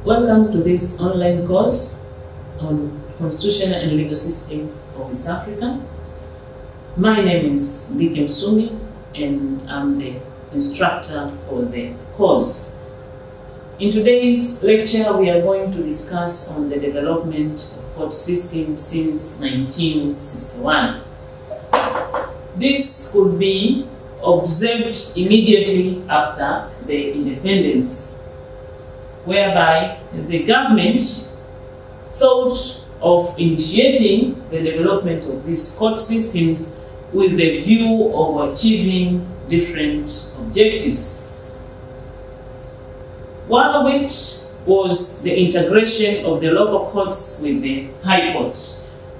Welcome to this online course on Constitutional and Legal System of East Africa. My name is Likem Sumi and I'm the instructor for the course. In today's lecture, we are going to discuss on the development of court system since 1961. This could be observed immediately after the independence, whereby the government thought of initiating the development of these court systems with the view of achieving different objectives. One of which was the integration of the local courts with the High Court.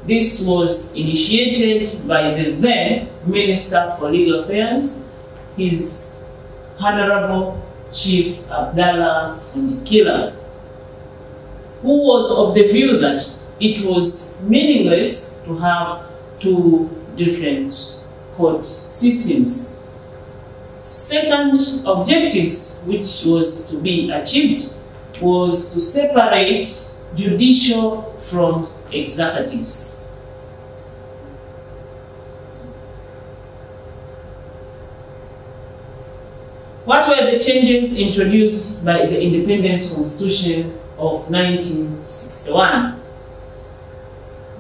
This was initiated by the then Minister for Legal Affairs, His Honorable Chief Abdallah Fundikila, who was of the view that it was meaningless to have two different court systems. Second objectives which was to be achieved was to separate judicial from executives. What were the changes introduced by the Independence Constitution of 1961?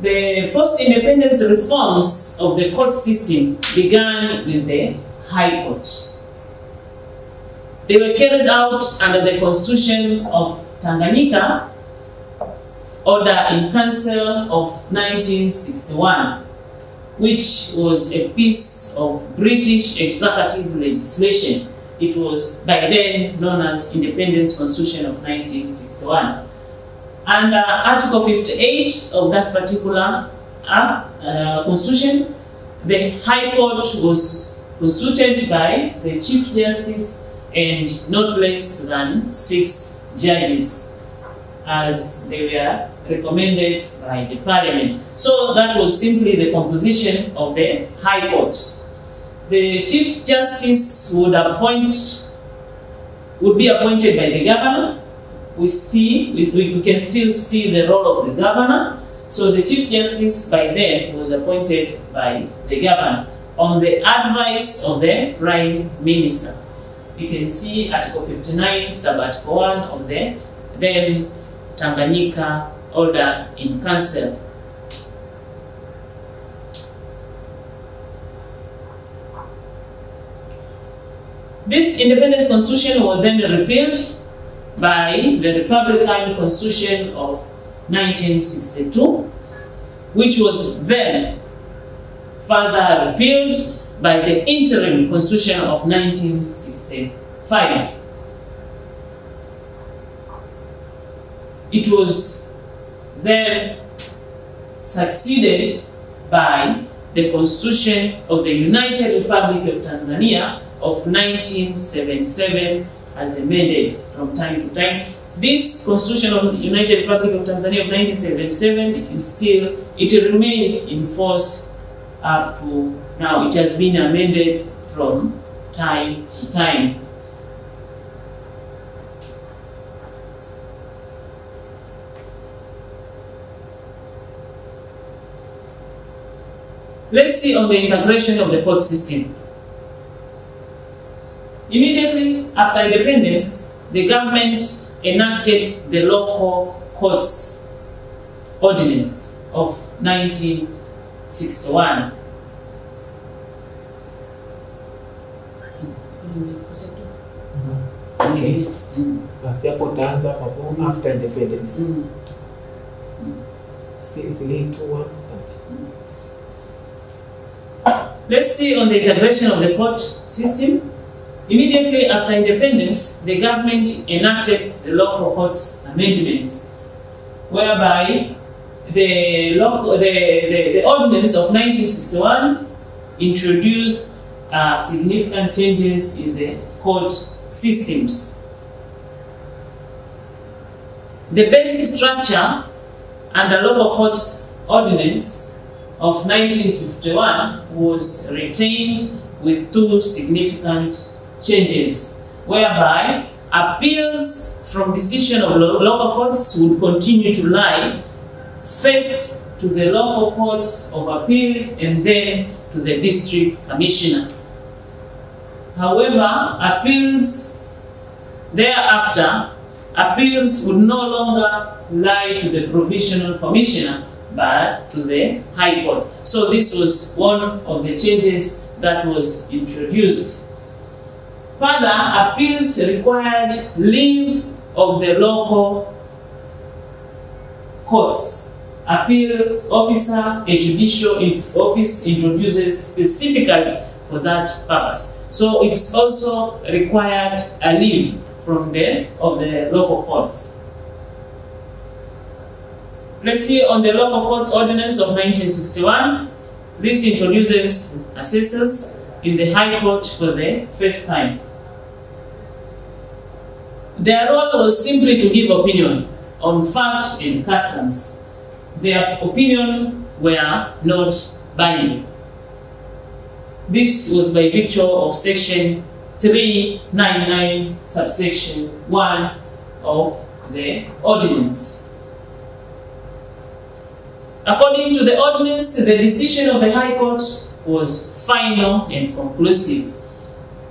The post-independence reforms of the court system began with the High Court. They were carried out under the Constitution of Tanganyika, Order in Council of 1961, which was a piece of British executive legislation. It was by then known as Independence Constitution of 1961. Under Article 58 of that particular Constitution, the High Court was constituted by the Chief Justice and not less than 6 judges, as they were recommended by the Parliament. So that was simply the composition of the High Court. The Chief Justice would be appointed by the governor. We can still see the role of the governor. So the Chief Justice by then was appointed by the governor on the advice of the Prime Minister. You can see Article 59, Sub-Article 1 of the then Tanganyika Order in Council. This Independence Constitution was then repealed by the Republican Constitution of 1962, which was then further repealed by the Interim Constitution of 1965. It was then succeeded by the Constitution of the United Republic of Tanzania of 1977 as amended from time to time. This Constitution of the United Republic of Tanzania of 1977 it remains in force up to now. It has been amended from time to time. Let's see on the integration of the court system. Immediately after independence, the government enacted the Local Courts Ordinance of 1961. Okay. After independence. Let's see on the integration of the court system. Immediately after independence, the government enacted the Local Courts Amendments, whereby the Ordinance of 1961 introduced significant changes in the court systems. The basic structure under Local Courts Ordinance of 1951 was retained with 2 significant changes, whereby appeals from decision of local courts would continue to lie first to the local courts of appeal and then to the district commissioner. However, appeals thereafter, appeals would no longer lie to the provisional commissioner but to the High Court. So this was one of the changes that was introduced. Further, appeals required leave of the local courts. Appeals officer, a judicial office introduces specifically for that purpose. So it's also required a leave from the local courts. Let's see on the Local Courts Ordinance of 1961. This introduces assessors in the High Court for the first time. Their role was simply to give opinion on fact and customs. Their opinion were not binding. This was by virtue of Section 399, subsection 1 of the Ordinance. According to the Ordinance, the decision of the High Court was final and conclusive.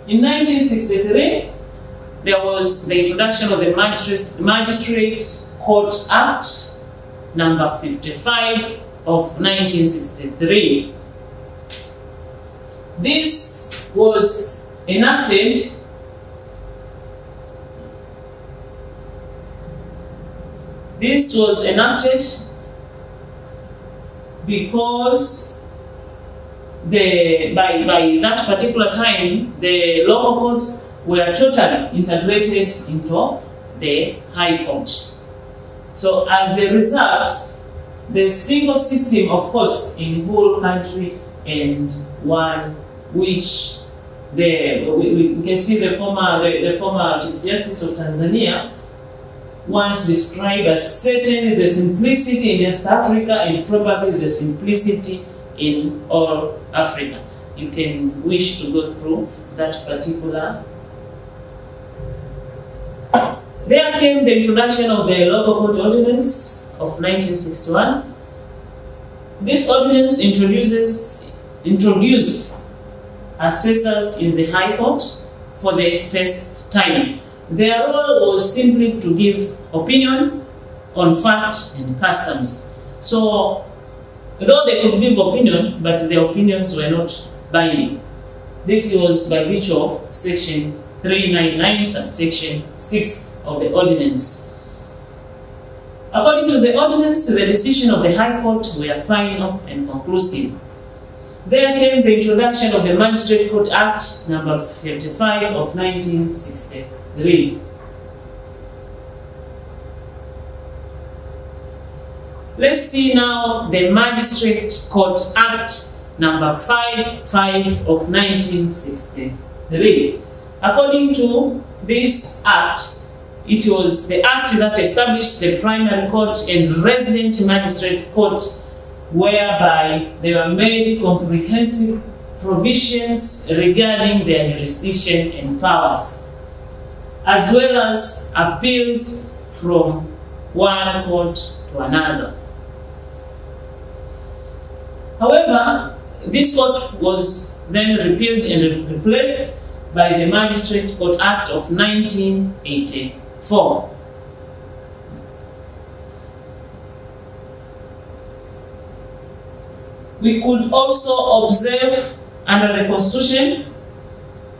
In 1963, there was the introduction of the Magistrate Courts Act, number 55 of 1963. This was enacted because by that particular time, the local courts were totally integrated into the High Court. So as a result, the single system of courts in the whole country, and one which we can see the former Chief Justice of Tanzania once described as certainly the simplicity in East Africa and probably the simplicity in all Africa. You can wish to go through that particular. There came the introduction of the Local Court Ordinance of 1961. This ordinance introduced assessors in the High Court for the first time. Their role was simply to give opinion on facts and customs. So, though they could give opinion, but their opinions were not binding. This was by virtue of Section 399, subsection 6 of the Ordinance. According to the Ordinance, the decision of the High Court were final and conclusive. There came the introduction of the Magistrate Courts Act, number 55 of 1963. Let's see now the Magistrate Courts Act, number 55 of 1963. According to this act, it was the act that established the primary court and resident magistrate court, whereby there were made comprehensive provisions regarding their jurisdiction and powers, as well as appeals from one court to another. However, this court was then repealed and replaced by the Magistrate Courts Act of 1984. We could also observe under the Constitution,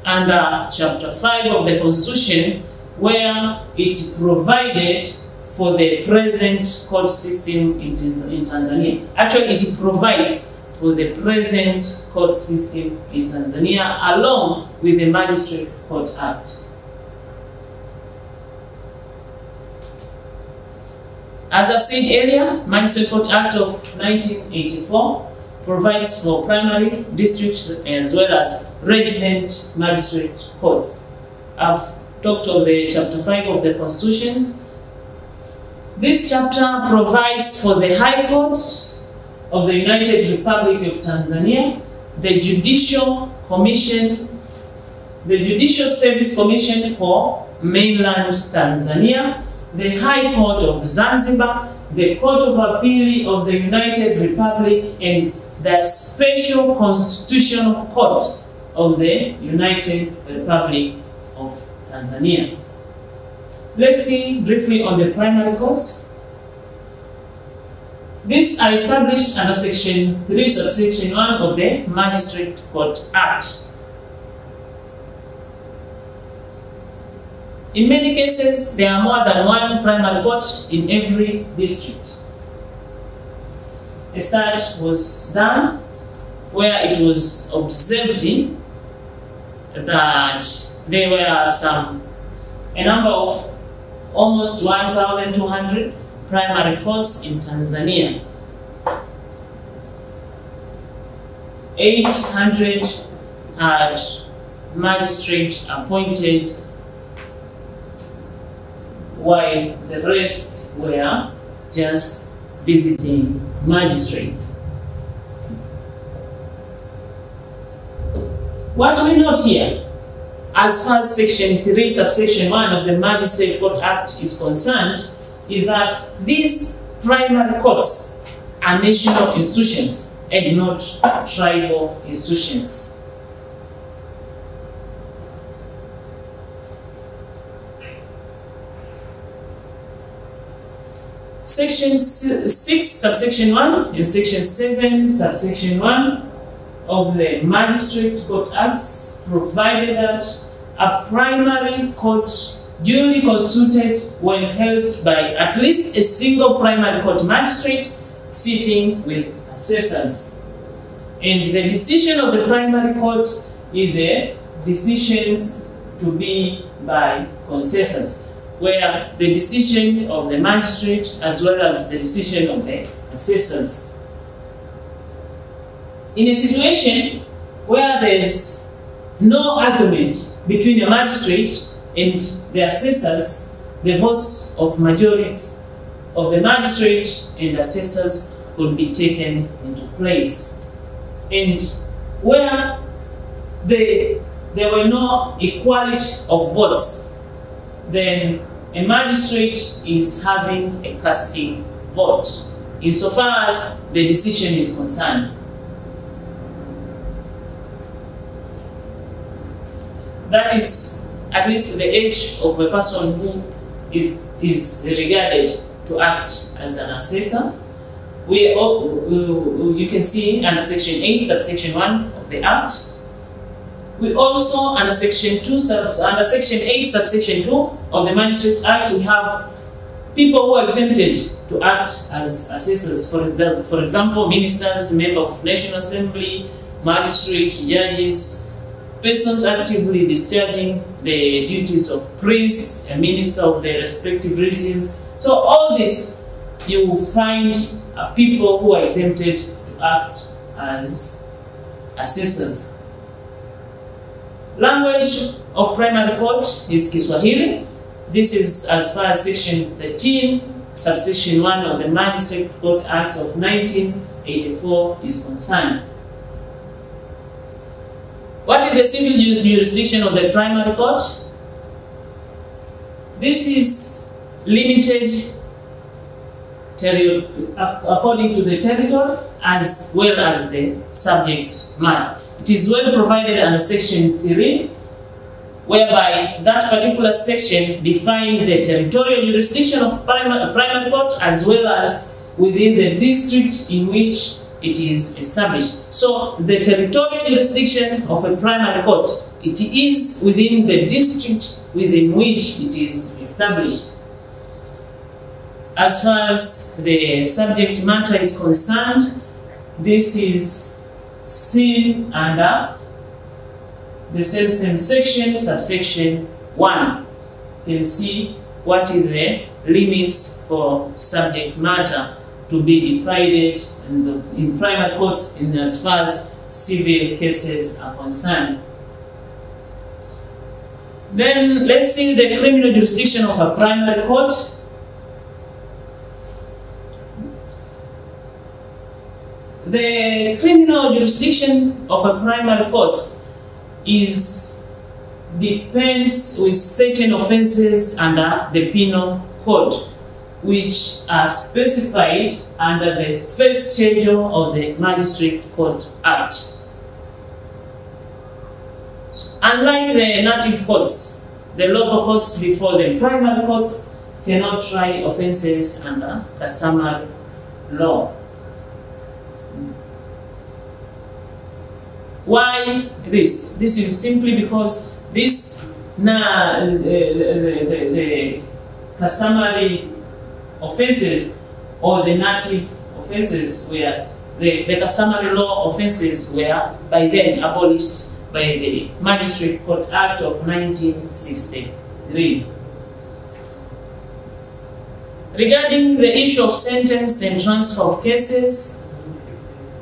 under Chapter 5 of the Constitution, where it provided for the present court system in Tanzania. Actually, it provides for the present court system in Tanzania along with the Magistrate Courts Act. As I've said earlier, Magistrate Courts Act of 1984 provides for primary, district, as well as resident magistrate courts. I've talked of the Chapter 5 of the Constitutions. This chapter provides for the High Court of the United Republic of Tanzania, the Judicial Commission, the Judicial Service Commission for mainland Tanzania, the High Court of Zanzibar, the Court of Appeal of the United Republic, and the Special Constitutional Court of the United Republic of Tanzania. Let's see briefly on the primary courts. These are established under Section 3, subsection 1 of the Magistrate Courts Act. In many cases, there are more than one primary court in every district. A study was done where it was observed that there were a number of almost 1,200 primary courts in Tanzania. 800 had magistrate appointed, while the rest were just visiting magistrates. What we note here, as far as Section 3, subsection 1 of the Magistrate Courts Act is concerned, is that these primary courts are national institutions and not tribal institutions. Section 6, subsection 1 and Section 7, subsection 1 of the Magistrate Courts Act provided that a primary court duly constituted when held by at least a single primary court magistrate sitting with assessors. And the decision of the primary court is the decisions to be by consensus, where the decision of the magistrate as well as the decision of the assessors. In a situation where there is no agreement between the magistrate and the assessors, the votes of majority of the magistrate and assessors could be taken into place. And where there were no equality of votes, then a magistrate is having a casting vote insofar as the decision is concerned. That is at least the age of a person who is regarded to act as an assessor. You can see under Section 8, subsection 1 of the Act. We also, under Section 8, subsection 2 of the Magistrate Act, we have people who are exempted to act as assessors. For example, ministers, members of National Assembly, magistrates, judges, persons actively discharging the duties of priests and minister of their respective religions. So all this, you will find people who are exempted to act as assessors. Language of primary court is Kiswahili. This is as far as Section 13, subsection 1 of the Magistrate Courts Act of 1984 is concerned. What is the civil jurisdiction of the primary court? This is limited according to the territory as well as the subject matter. It is well provided under Section 3, whereby that particular section defines the territorial jurisdiction of primary court as well as within the district in which it is established. So the territorial jurisdiction of a primary court, it is within the district within which it is established. As far as the subject matter is concerned, this is seen under the same section, subsection 1. You can see what is the limits for subject matter to be divided in primary courts in as far as civil cases are concerned. Then let's see the criminal jurisdiction of a primary court. The criminal jurisdiction of a primary court is depends with certain offences under the Penal Code, which are specified under the first schedule of the Magistrate Courts Act. Unlike the native courts, the local courts before the primary courts cannot try offences under customary law. Why this? This is simply because this the customary offences or the native offences were the customary law offences were by then abolished by the Magistrate Courts Act of 1963. Regarding the issue of sentence and transfer of cases,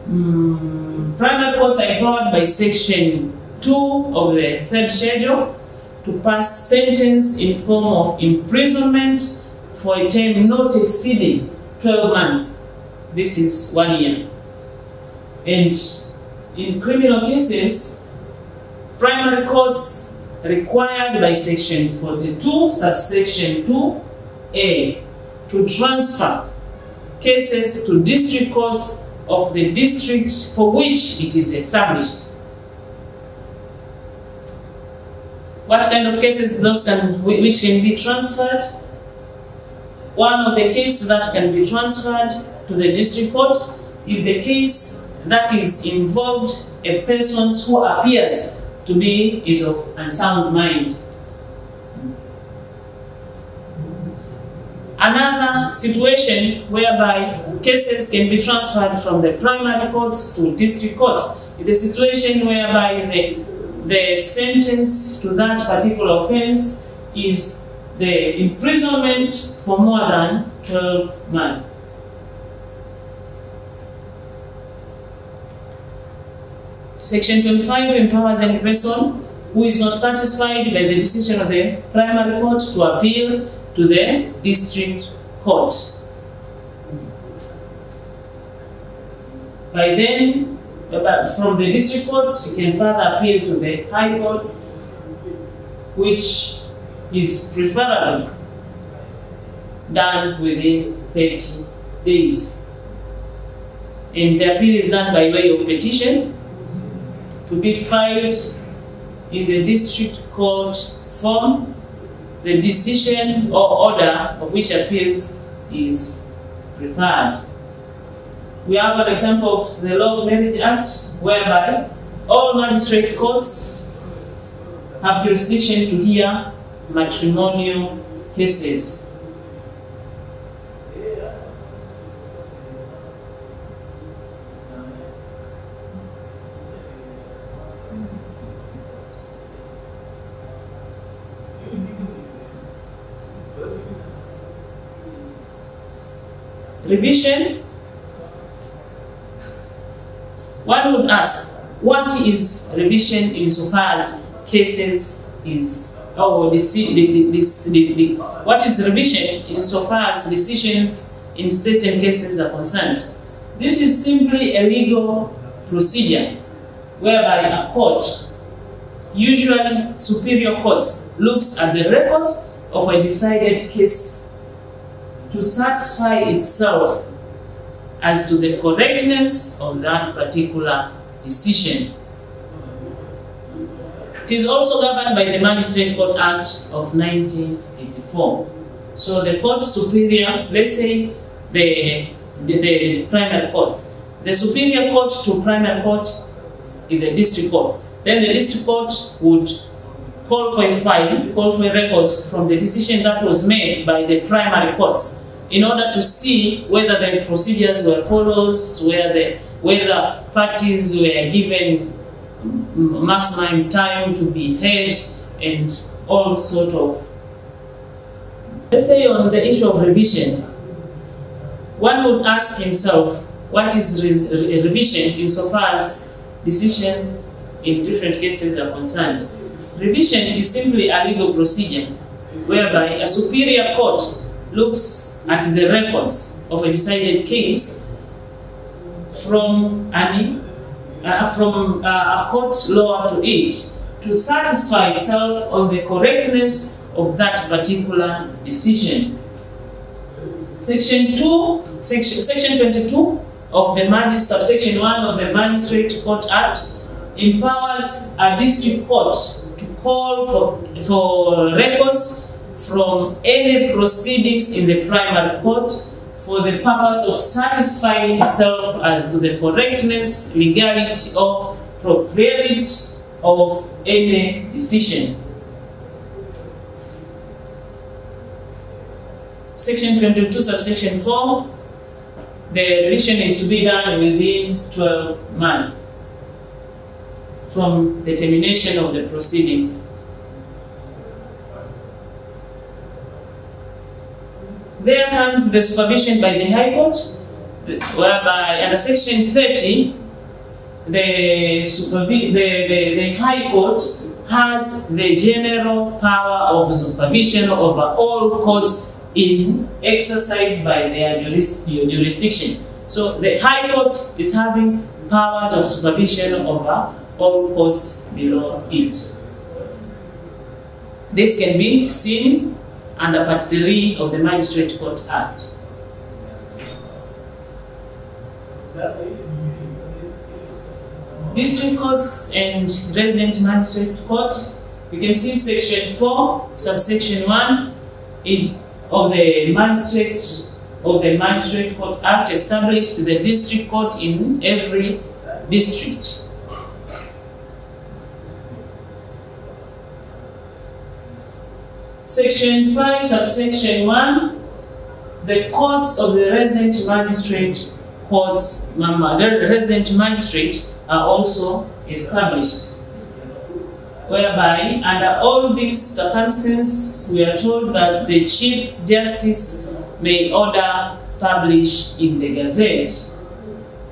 primary courts are empowered by Section 2 of the third schedule to pass sentence in form of imprisonment for a term not exceeding 12 months. This is 1 year. And in criminal cases, primary courts required by Section 42, subsection 2A, to transfer cases to district courts of the district for which it is established. What kind of cases which can be transferred? One of the cases that can be transferred to the district court is the case that is involved a person who appears to be of unsound mind. Another situation whereby cases can be transferred from the primary courts to district courts is the situation whereby the sentence to that particular offense is the imprisonment for more than 12 months. Section 25 empowers any person who is not satisfied by the decision of the primary court to appeal to the district court. By then, from the district court, you can further appeal to the high court, which is preferably done within 30 days. And the appeal is done by way of petition to be filed in the district court form. The decision or order of which appeals is preferred. We have an example of the Law of Marriage Act, whereby all magistrate courts have jurisdiction to hear matrimonial cases. Revision. One would ask, what is revision insofar as cases is, what is revision insofar as decisions in certain cases are concerned? This is simply a legal procedure whereby a court, usually superior courts, looks at the records of a decided case to satisfy itself as to the correctness of that particular decision. It is also governed by the Magistrate Courts Act of 1984. So the court superior, let's say the primary courts, the superior court to primary court is the district court. Then the district court would call for a file, call for records from the decision that was made by the primary courts, in order to see whether the procedures were followed, whether parties were given maximum time to be heard, and all sort of. Let's say on the issue of revision, one would ask himself, what is revision insofar as decisions in different cases are concerned? Revision is simply a legal procedure whereby a superior court looks at the records of a decided case from a court lower to it to satisfy itself on the correctness of that particular decision. Section 22 of the subsection 1 of the Magistrate Court Act empowers a district court to call for records from any proceedings in the primary court for the purpose of satisfying itself as to the correctness, legality, or propriety of any decision. Section 22, subsection 4, the revision is to be done within 12 months from the termination of the proceedings. There comes the supervision by the High Court, whereby under Section 30, the High Court has the general power of supervision over all courts in exercise by their jurisdiction. So the High Court is having powers of supervision over all courts below it. This can be seen under Part 3 of the Magistrate Court Act. District courts and resident magistrate court, you can see Section 4, subsection 1 of the Magistrate Court Act established the district court in every district. Section 5, subsection 1, the courts of the resident magistrate courts, the resident magistrate are also established, whereby under all these circumstances we are told that the Chief Justice may order publish in the Gazette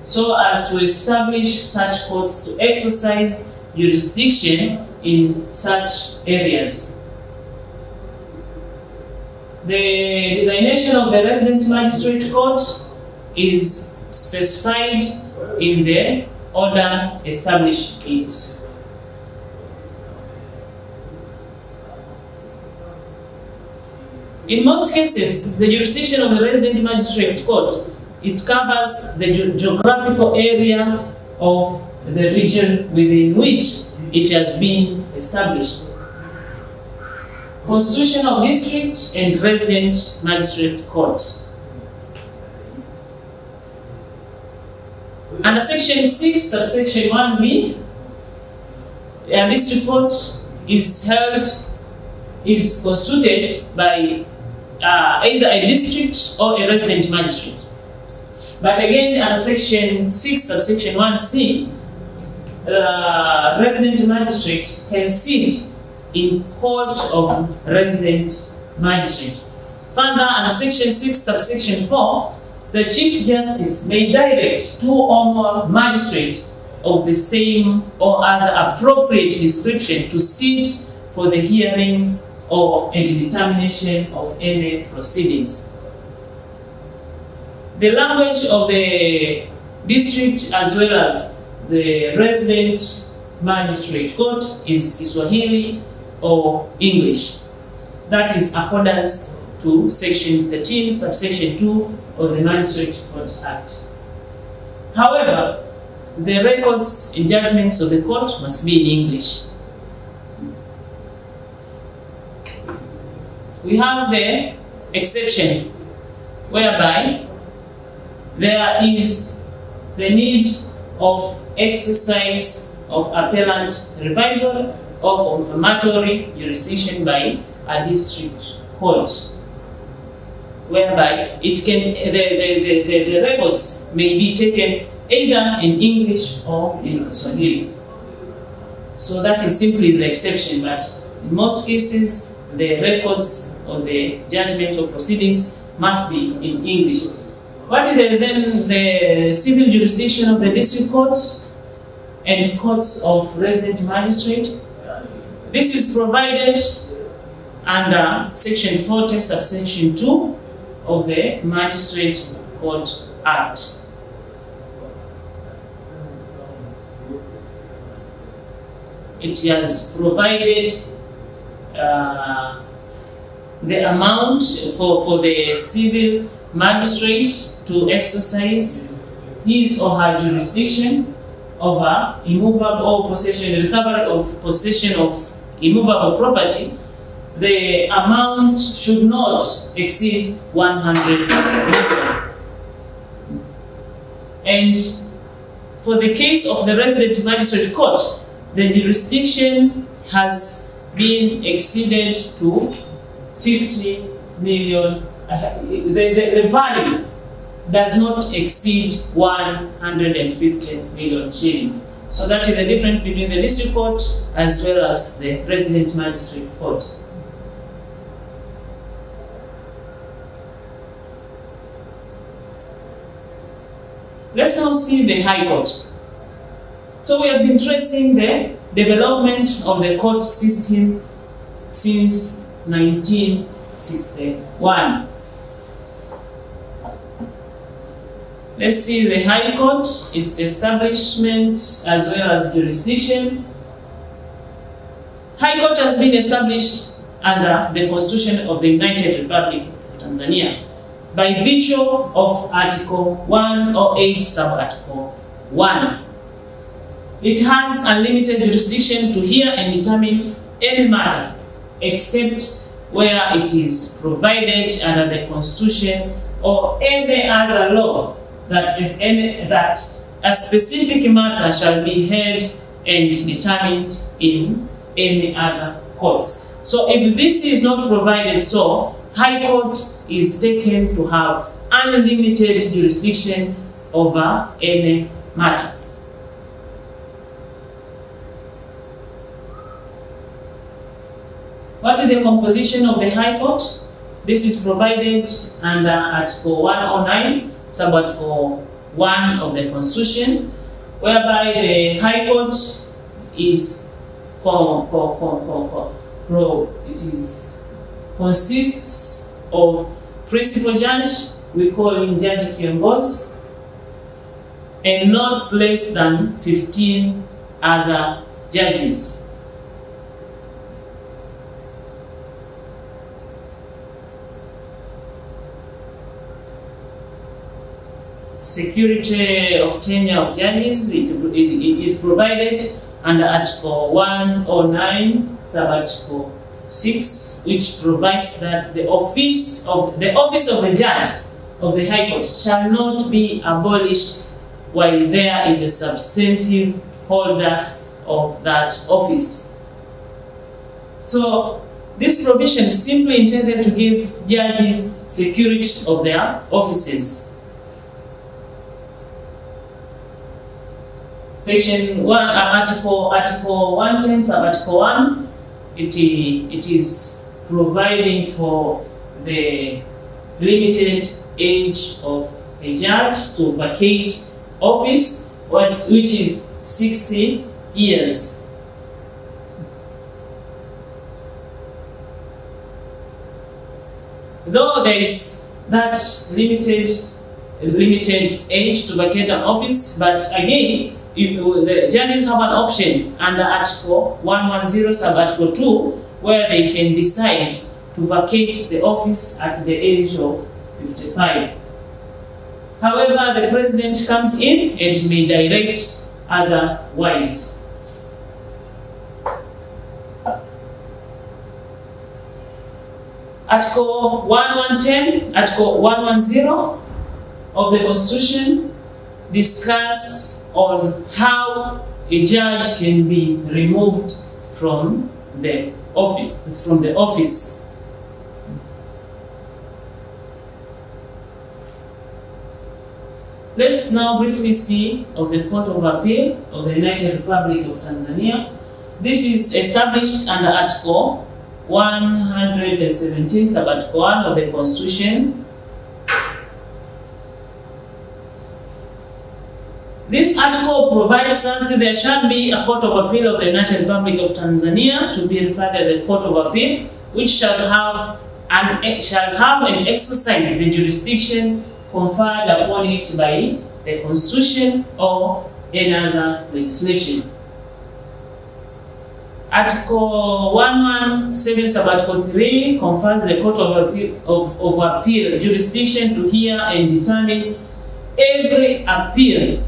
so as to establish such courts to exercise jurisdiction in such areas. The designation of the resident magistrate court is specified in the order established it. In most cases, the jurisdiction of the resident magistrate court, it covers the geographical area of the region within which it has been established. Constitution of district and resident magistrate court. Under Section 6, subsection 1b, a district court is constituted by either a district or a resident magistrate. But again, under Section 6, subsection 1c, the resident magistrate can sit in court of resident magistrate. Further, under Section 6, subsection 4, the Chief Justice may direct 2 or more magistrates of the same or other appropriate description to sit for the hearing or a determination of any proceedings. The language of the district as well as the resident magistrate court is Kiswahili or English. That is accordance to Section 13, subsection 2 of the Magistrate Court Act. However, the records and judgments of the court must be in English. We have the exception whereby there is the need of exercise of appellant revisal or confirmatory jurisdiction by a district court, whereby it can the records may be taken either in English or in Kiswahili. So that is simply the exception, but in most cases the records of the judgment or proceedings must be in English. What is then the civil jurisdiction of the district court and courts of resident magistrate? This is provided under Section 40, subsection 2 of the Magistrate Court Act. it has provided the amount for the civil magistrate to exercise his or her jurisdiction over immovable or recovery of possession of immovable property. The amount should not exceed 100 million. And for the case of the resident magistrate court, the jurisdiction has been exceeded to 50 million. The value does not exceed 150 million shillings. So that is the difference between the district court as well as the resident magistrate court. Let's now see the High Court. So we have been tracing the development of the court system since 1961. Let's see the High Court, its establishment as well as jurisdiction. High Court has been established under the Constitution of the United Republic of Tanzania by virtue of Article 108, Sub-Article 1. It has unlimited jurisdiction to hear and determine any matter except where it is provided under the Constitution or any other law that a specific matter shall be heard and determined in any other courts. So if this is not provided so, High Court is taken to have unlimited jurisdiction over any matter. What is the composition of the High Court? This is provided under Article 109, Sub-Article 1 of the Constitution, whereby the High Court is consists of principal judge, we call him Judge Kiongozi, and not less than 15 other judges. Security of tenure of judges, it is provided under Article 109, Sub-Article 6, which provides that the office of the judge of the High Court shall not be abolished while there is a substantive holder of that office. So this provision is simply intended to give judges security of their offices. Section 1, Article 110, Sub-Article 1, it is providing for the limited age of a judge to vacate office, which is 60 years. Though there is that limited age to vacate an office, but again, the judges have an option under Article 110, Sub-Article 2, where they can decide to vacate the office at the age of 55. However, the president comes in and may direct otherwise. Article 110, Article 110 of the Constitution discusses on how a judge can be removed from the office. Let's now briefly see of the Court of Appeal of the United Republic of Tanzania. This is established under Article 117, Sub-Article 1 of the Constitution. This article provides that there shall be a Court of Appeal of the United Republic of Tanzania to be referred to the Court of Appeal, which shall have and exercise the jurisdiction conferred upon it by the Constitution or any other legislation. Article 117 sub-article 3 confers the Court of Appeal jurisdiction to hear and determine every appeal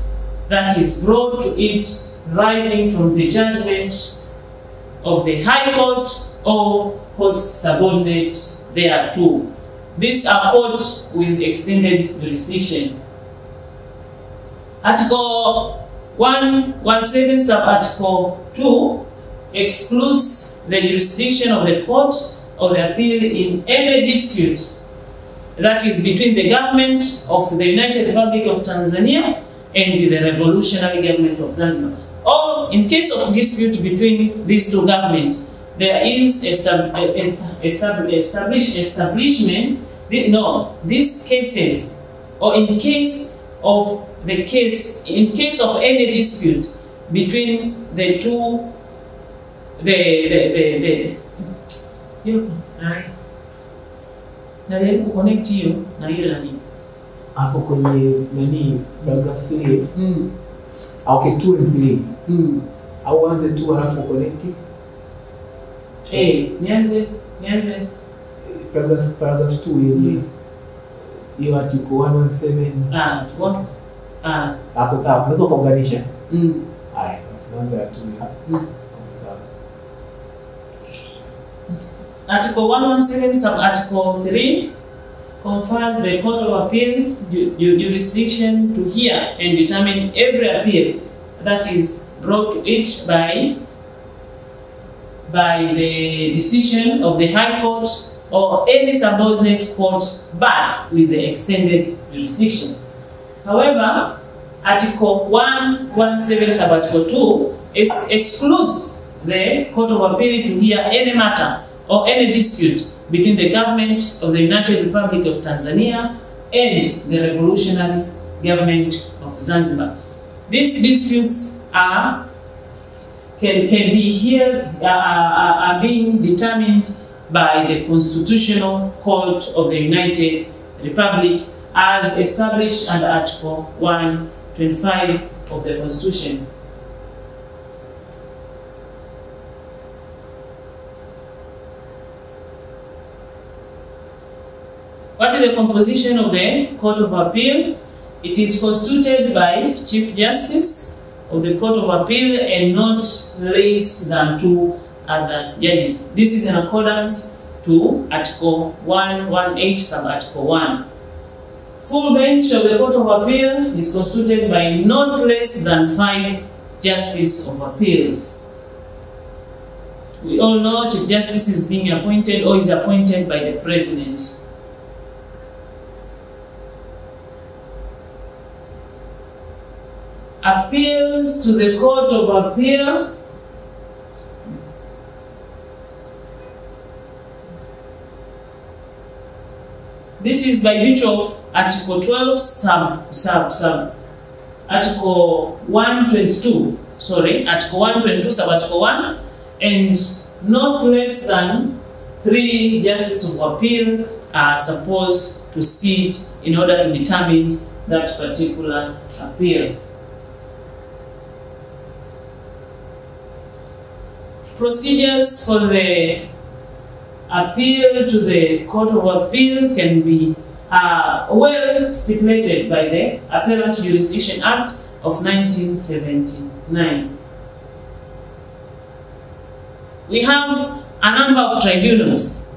that is brought to it rising from the judgment of the High Court or courts subordinate thereto. These are courts with extended jurisdiction. Article 117 sub-article 2 excludes the jurisdiction of the Court of the Appeal in any dispute that is between the government of the United Republic of Tanzania and the revolutionary government of Zanzibar. Or in case of dispute between these two governments, there is these cases, or in case of any dispute between the two, najaribu connect hiyo na hiyo nani hapo kwenye nani paragraph 3 okay 2 and 3 au anze tu alafu connect nianze paragraph 2 yenyewe hiyo article 117 hapo sawa unaweza kuunganisha haya usianze tu Article 117 sub-article 3 confers the Court of Appeal jurisdiction to hear and determine every appeal that is brought to it by the decision of the High Court or any subordinate court, but with the extended jurisdiction. However, Article 117 sub-article 2 excludes the Court of Appeal to hear any matter or any dispute between the government of the United Republic of Tanzania and the revolutionary government of Zanzibar. These disputes can be are being determined by the Constitutional Court of the United Republic as established under Article 125 of the Constitution. What is the composition of the Court of Appeal? It is constituted by Chief Justice of the Court of Appeal and not less than 2 other judges. This is in accordance to Article 118 sub-article 1. Full bench of the Court of Appeal is constituted by not less than 5 Justices of Appeals. We all know Chief Justice is being appointed or is appointed by the President. Appeals to the Court of Appeal this is by virtue of Article 12 Article 122, Article 122 sub-article 1, and not less than 3 Justices of Appeal are supposed to sit in order to determine that particular appeal. Procedures for the appeal to the Court of Appeal can be well stipulated by the Appellate Jurisdiction Act of 1979. We have a number of tribunals.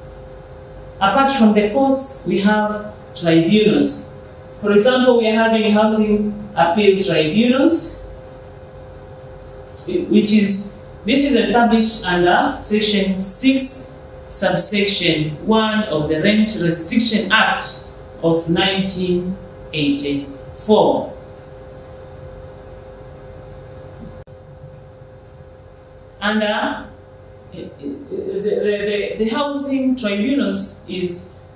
Apart from the courts, we have tribunals. For example, we are having housing appeal tribunals, this is established under Section 6, subsection 1 of the Rent Restriction Act of 1984. Under the housing tribunals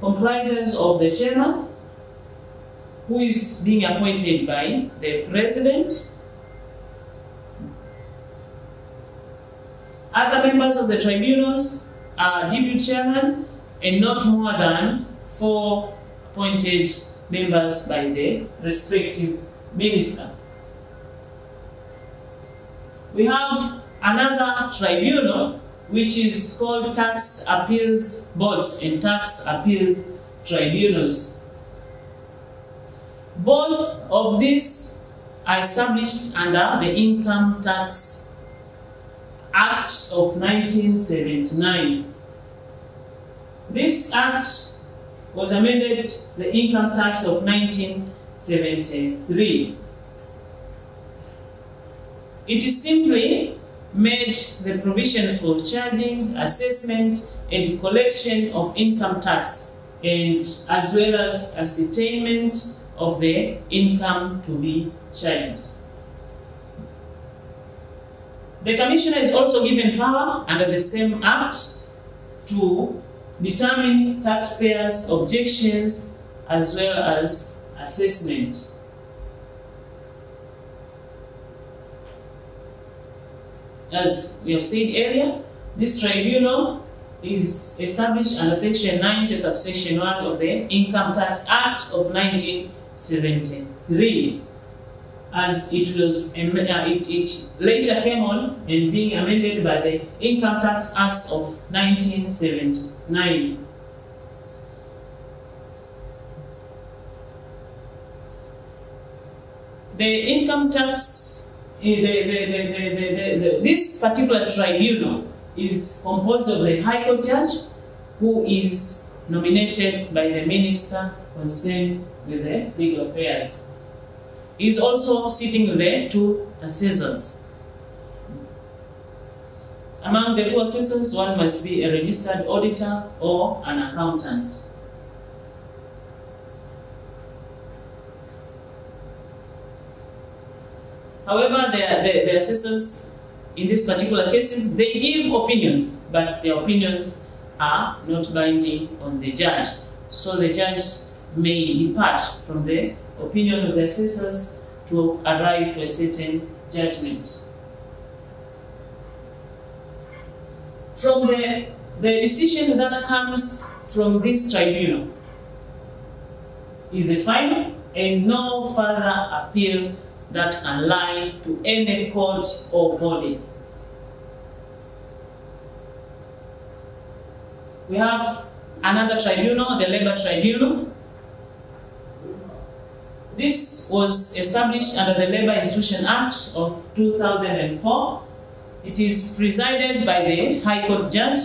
comprises of the chairman, who is being appointed by the President. Other members of the tribunals are deputy chairman and not more than 4 appointed members by the respective minister. We have another tribunal which is called tax appeals boards and tax appeals tribunals. Both of these are established under the Income Tax Act of 1979. This act was amended the Income Tax of 1973. It is simply made the provision for charging, assessment, and collection of income tax, and as well as ascertainment of the income to be charged. The Commissioner is also given power under the same Act to determine taxpayers' objections as well as assessment. As we have said earlier, this tribunal is established under Section 90, subsection 1 of the Income Tax Act of 1973. As it was, it later came on and being amended by the Income Tax Acts of 1979. The income tax, this particular tribunal is composed of the High Court judge, who is nominated by the minister concerned with the legal affairs. He is also sitting with the two assessors. Among the two assessors, one must be a registered auditor or an accountant. However, the assessors in this particular cases, they give opinions, but their opinions are not binding on the judge. So the judge may depart from the opinion of the assessors to arrive to a certain judgment. From the decision that comes from this tribunal is the final, and no further appeal that can lie to any court or body. We have another tribunal, the Labor Tribunal. This was established under the Labor Institution Act of 2004. It is presided by the High Court judge.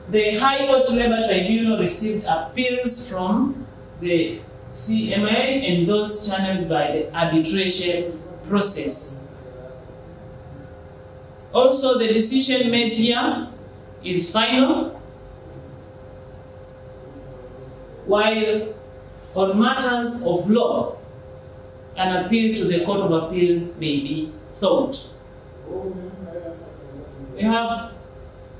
The High Court Labor Tribunal received appeals from the CMA and those channeled by the arbitration process. Also, the decision made here is final, while on matters of law, an appeal to the Court of Appeal may be thought. We have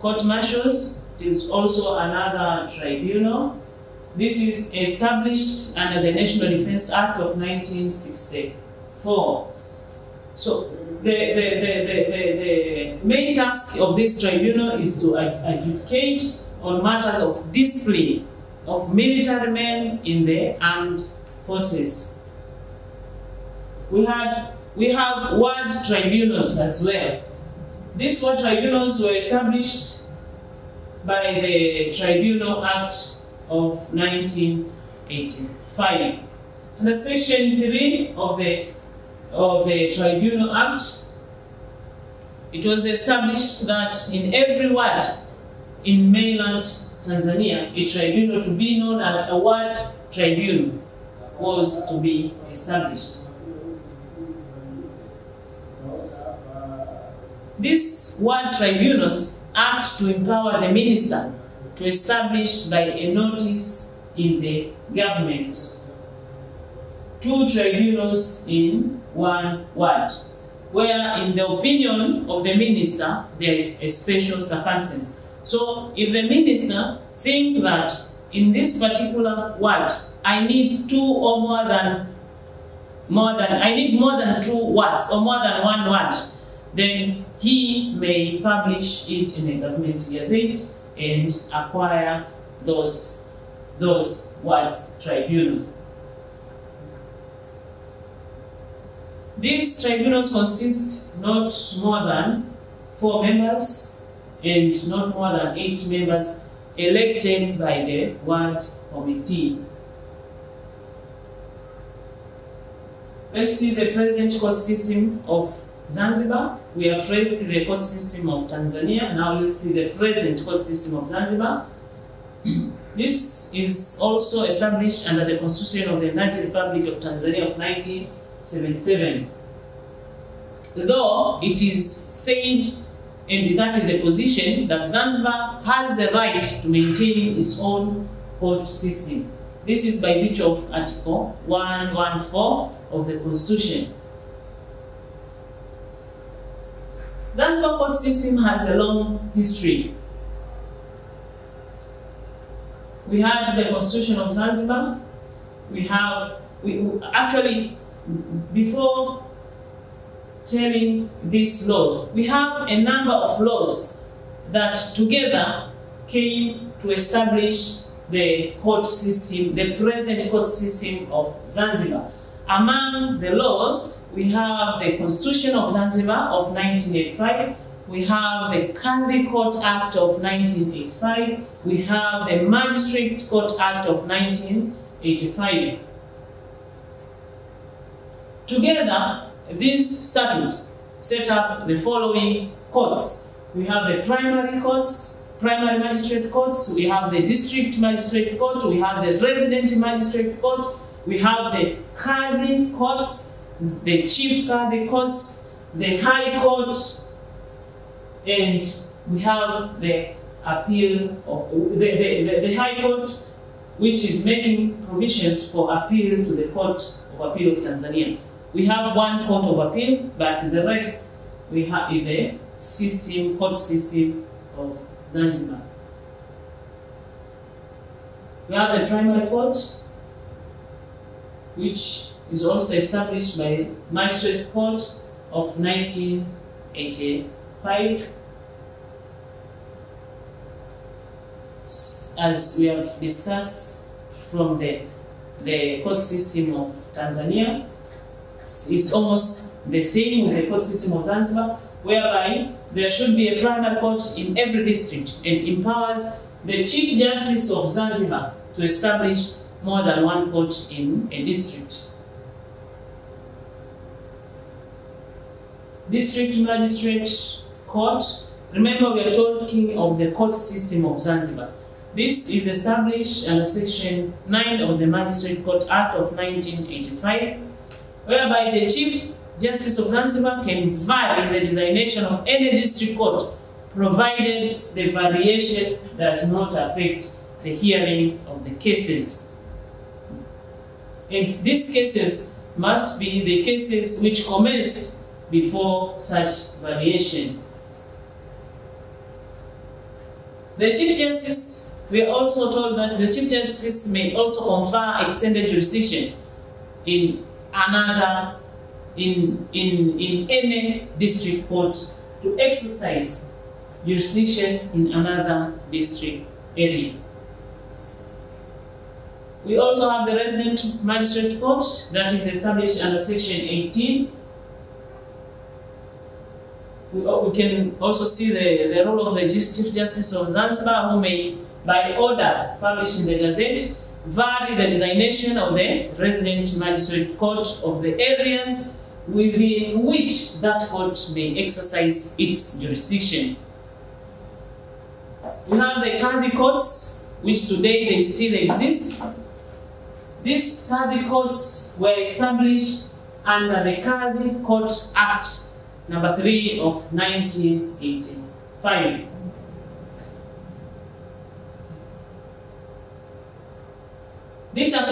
court martials. It is also another tribunal. This is established under the National Defense Act of 1964. So the main task of this tribunal is to adjudicate on matters of discipline of military men in the armed forces. We have ward tribunals as well. These ward tribunals were established by the Tribunal Act of 1985. Under Section 3 of the Tribunal Act, it was established that in every ward in mainland Tanzania, a tribunal to be known as a ward tribunal was to be established. These ward tribunals act to empower the minister to establish by a notice in the government 2 tribunals in 1 ward, where in the opinion of the minister there is a special circumstance. So if the minister thinks that in this particular ward I need 2 or more than I need more than 2 wards or more than 1 ward, then he may publish it in a government gazette and acquire those wards tribunals. These tribunals consist not more than 4 members and not more than 8 members elected by the ward committee. Let's see the present court system of Zanzibar. We have first the court system of Tanzania. Now let's see the present court system of Zanzibar. This is also established under the Constitution of the United Republic of Tanzania of 1977. Though it is said, and that is the position, that Zanzibar has the right to maintain its own court system. This is by virtue of Article 114 of the Constitution. Zanzibar court system has a long history. We had the Constitution of Zanzibar. Actually, before telling these laws, we have a number of laws that together came to establish the court system, the present court system of Zanzibar. Among the laws, we have the Constitution of Zanzibar of 1985, we have the Kadhi Court Act of 1985, we have the Magistrate Court Act of 1985. Together, these statutes set up the following courts. We have the primary courts, primary magistrate courts, we have the district magistrate court, we have the resident magistrate court, we have the Kadhi courts, the chief Kadhi courts, the high court, and we have the appeal, or the high court, which is making provisions for appeal to the Court of Appeal of Tanzania. We have one court of appeal, but the rest we have in the system, court system of Zanzibar. We have the primary court, which is also established by Magistrate Court of 1985. As we have discussed from the court system of Tanzania, it's almost the same with the court system of Zanzibar, whereby there should be a primary court in every district and empowers the Chief Justice of Zanzibar to establish more than one court in a district. District Magistrate Court. Remember, we are talking of the court system of Zanzibar. This is established under Section 9 of the Magistrate Court Act of 1985, whereby the Chief Justice of Zanzibar can vary the designation of any district court, provided the variation does not affect the hearing of the cases. And these cases must be the cases which commenced before such variation. The Chief Justice, we are also told that the Chief Justice may also confer extended jurisdiction in any district court to exercise jurisdiction in another district area. We also have the Resident Magistrate Court that is established under Section 18. We can also see the role of the Chief Justice of Zanzibar, who may, by order published in the Gazette, vary the designation of the Resident Magistrate Court of the areas within which that court may exercise its jurisdiction. We have the Kadhi courts, which today they still exist. These Kadhi courts were established under the Kadhi Court Act number 3 of 1985. These are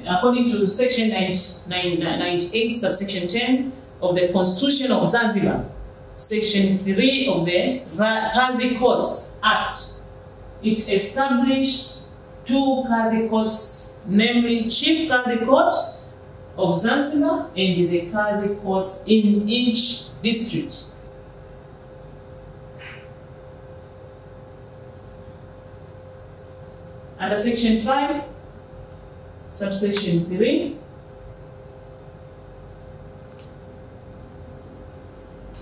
according to Section 98, subsection 10 of the Constitution of Zanzibar, Section 3 of the Kadhi Courts Act. It established 2 Kadhi courts, namely Chief Kadhi Court of Zanzibar and the Kadhi courts in each district. Under Section 5, subsection 3,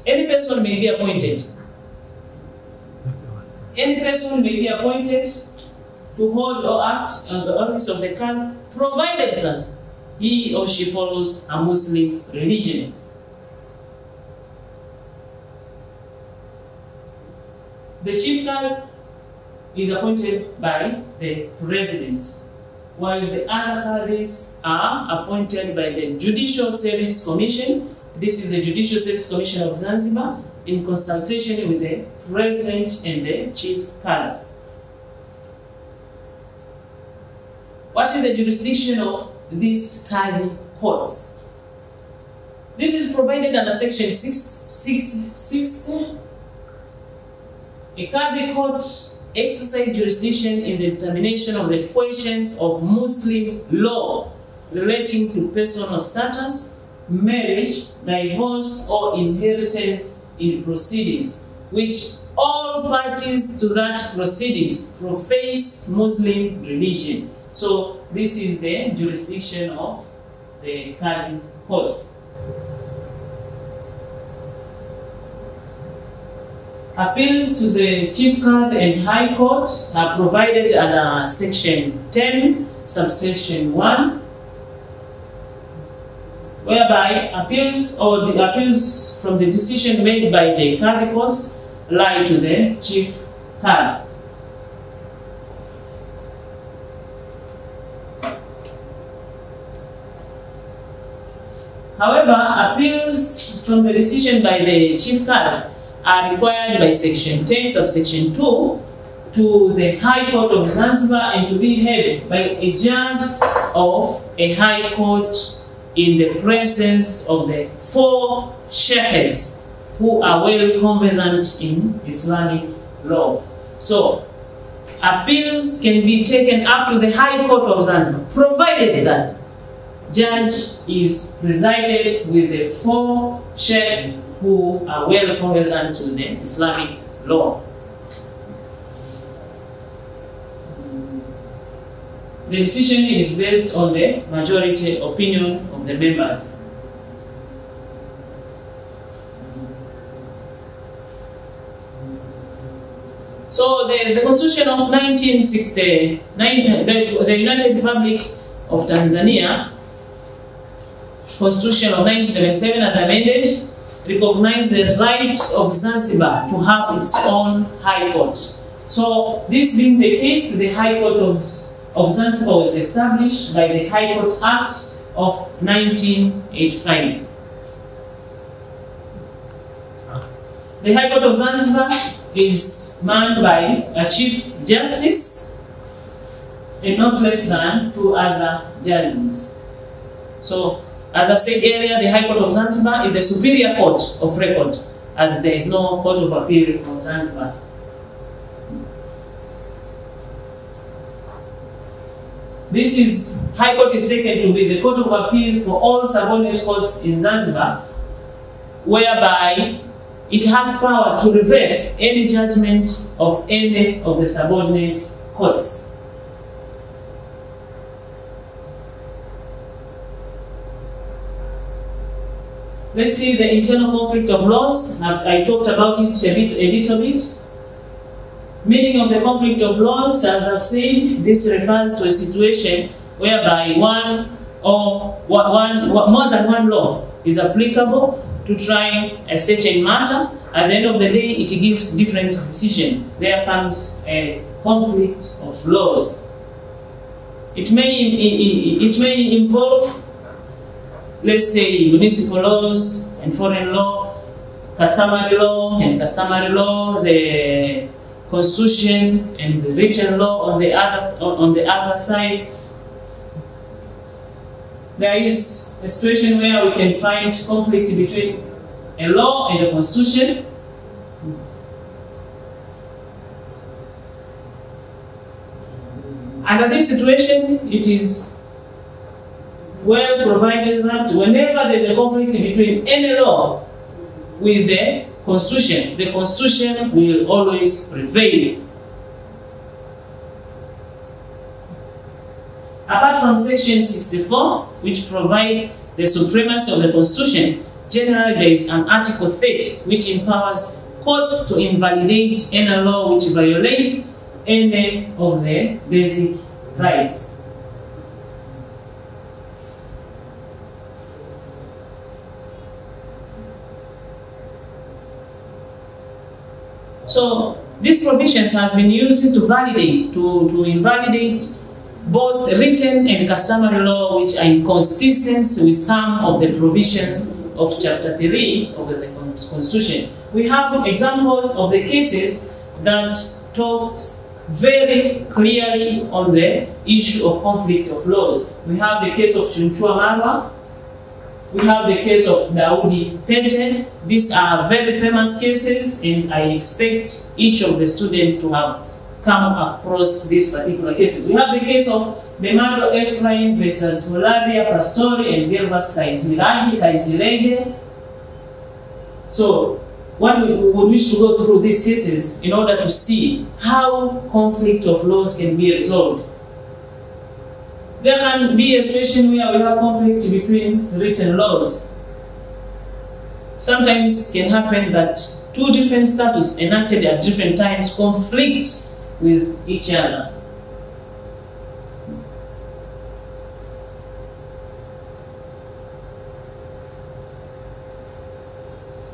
Any person may be appointed. Any person may be appointed to hold or act on the office of the Qadi, provided that he or she follows a Muslim religion. The chief Qadi is appointed by the president, while the other Qadis are appointed by the Judicial Service Commission. This is the Judicial Service Commission of Zanzibar, in consultation with the president and the chief Qadi. What is the jurisdiction of these Qadi courts? This is provided under section 660. A Qadi court exercise jurisdiction in the determination of the questions of Muslim law relating to personal status, marriage, divorce, or inheritance in proceedings, which all parties to that proceedings profess Muslim religion. So this is the jurisdiction of the Qadi courts. Appeals to the Chief Qadi and High Court are provided under Section 10, subsection 1, whereby appeals or the appeals from the decision made by the Qadi courts lie to the Chief Qadi. However, appeals from the decision by the Chief Qadi are required by Section 10, subsection 2, to the High Court of Zanzibar and to be heard by a judge of a High Court in the presence of the 4 sheikhs who are well conversant in Islamic law. So, appeals can be taken up to the High Court of Zanzibar, provided that judge is presided with the 4 sheikhs who are well conversant to the Islamic law. The decision is based on the majority opinion of the members. So the Constitution of 1969, the United Republic of Tanzania, Constitution of 1977 as amended, recognized the right of Zanzibar to have its own High Court. So this being the case, the High Court of Zanzibar was established by the High Court Act of 1985. The High Court of Zanzibar is manned by a Chief Justice and not less than 2 other judges. So, as I've said earlier, the High Court of Zanzibar is the superior court of record, as there is no Court of Appeal of Zanzibar. High Court is taken to be the Court of Appeal for all subordinate courts in Zanzibar, whereby it has powers to reverse any judgment of any of the subordinate courts. Let's see the internal conflict of laws. I talked about it a little bit. Meaning of the conflict of laws, as I've said, this refers to a situation whereby more than one law is applicable to trying a certain matter. At the end of the day, it gives different decision. There comes a conflict of laws. It may involve, let's say, municipal laws and foreign law, customary law and customary law, the Constitution and the written law on the other side. There is a situation where we can find conflict between a law and a Constitution. Under this situation, it is well provided that whenever there is a conflict between any law with the Constitution will always prevail. Apart from Section 64, which provides the supremacy of the Constitution, generally there is an Article 30 which empowers courts to invalidate any law which violates any of the basic rights. So these provisions has been used to validate, to invalidate both written and customary law which are inconsistent with some of the provisions of Chapter 3 of the Constitution. We have examples of the cases that talks very clearly on the issue of conflict of laws. We have the case of Chunchua Marwa. We have the case of Daudi Pete. These are very famous cases, and I expect each of the students to have come across these particular cases. We have the case of Bemado Ephraim versus Holaria Pastori and Gervas Kaizilege. So, one we would wish to go through these cases in order to see how conflict of laws can be resolved. There can be a situation where we have conflict between written laws. Sometimes it can happen that two different statutes enacted at different times conflict with each other.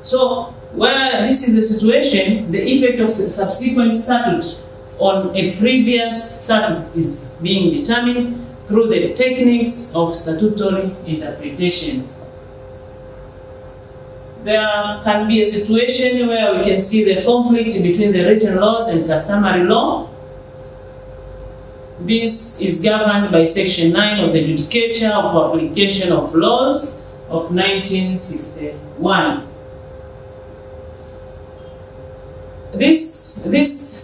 So, where this is the situation, the effect of subsequent statute on a previous statute is being determined through the techniques of statutory interpretation. There can be a situation where we can see the conflict between the written laws and customary law. This is governed by Section 9 of the Judicature of Application of Laws of 1961. This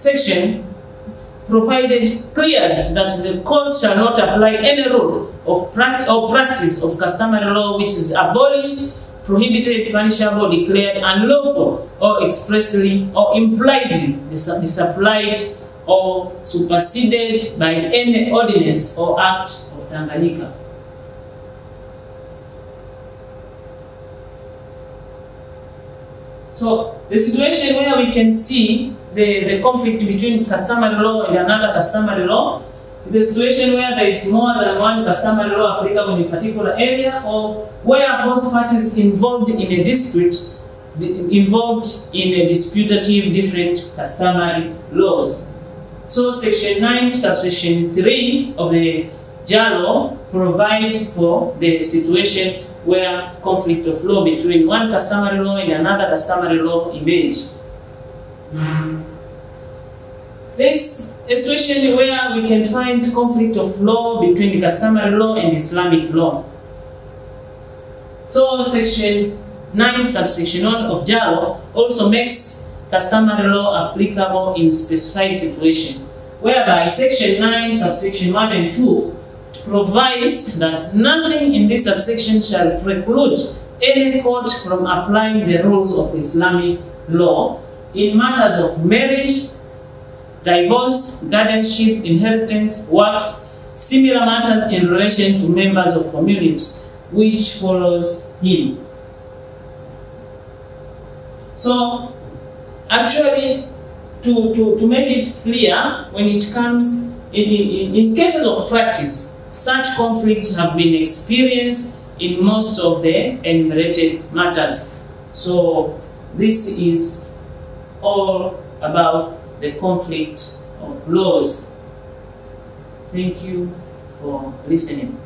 section provided clearly that the court shall not apply any rule of practice of customary law which is abolished, prohibited, punishable, declared unlawful, or expressly or impliedly disapplied or superseded by any ordinance or act of Tanganyika. So the situation where we can see the conflict between customary law and another customary law, the situation where there is more than one customary law applicable in a particular area, or where both parties involved in a dispute, involved in a disputative different customary laws. So Section 9, subsection 3 of the JALO provide for the situation where conflict of law between one customary law and another customary law emerge. There's a situation where we can find conflict of law between the customary law and Islamic law. So Section 9, subsection 1 of JALO also makes customary law applicable in specified situation, whereby Section 9, subsection 1 and 2 provides that nothing in this subsection shall preclude any court from applying the rules of Islamic law in matters of marriage, divorce, guardianship, inheritance, waqf, similar matters in relation to members of community, which follows him. So, actually, to make it clear, when it comes in cases of practice, such conflicts have been experienced in most of the enumerated matters. So this is all about the conflict of laws. Thank you for listening.